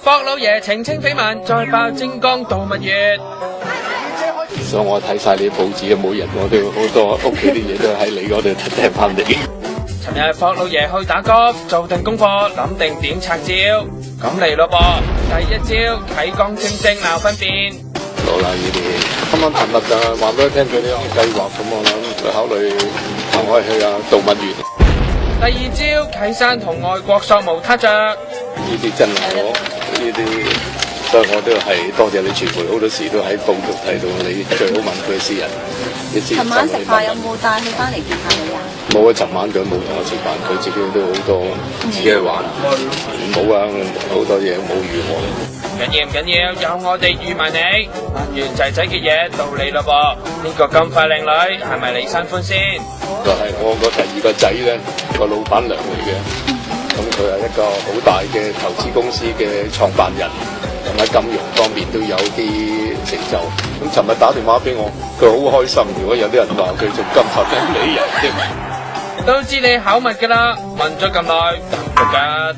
霍老爺澄清緋聞，再爆精光度蜜月。所以我睇晒你報紙，每日我都好多屋企啲嘢都喺你嗰度聽翻嚟。尋日霍老爺去打 golf，做定功課，諗定點拆招，咁嚟咯噃。第一招啟光正正鬧分辨。攞啦呢啲，啱啱尋日就話俾佢聽佢呢個計劃，咁我諗考慮同我去度蜜月。第二招啟山同外國索無他着。呢啲真係我呢啲。所以我都係多謝你傳媒，好多時都喺報道睇到你，最好問佢私人。尋晚食飯有冇帶佢翻嚟見下你啊？冇啊，尋晚佢冇同我食飯，佢自己都好多自己去玩。冇啊，好多嘢冇預我。唔緊要，有我哋預埋你。問完仔仔嘅嘢到你啦噃，呢個咁快靚女係咪你新歡先？就係我個第二個仔咧，個老闆娘嚟嘅。咁佢係一個好大嘅投資公司嘅創辦人。喺金融方面都有啲成就。咁尋日打電話俾我，佢好開心。如果有啲人話佢做金頭經理人添，都知你口密噶啦，問咗咁耐，得唔得㗎？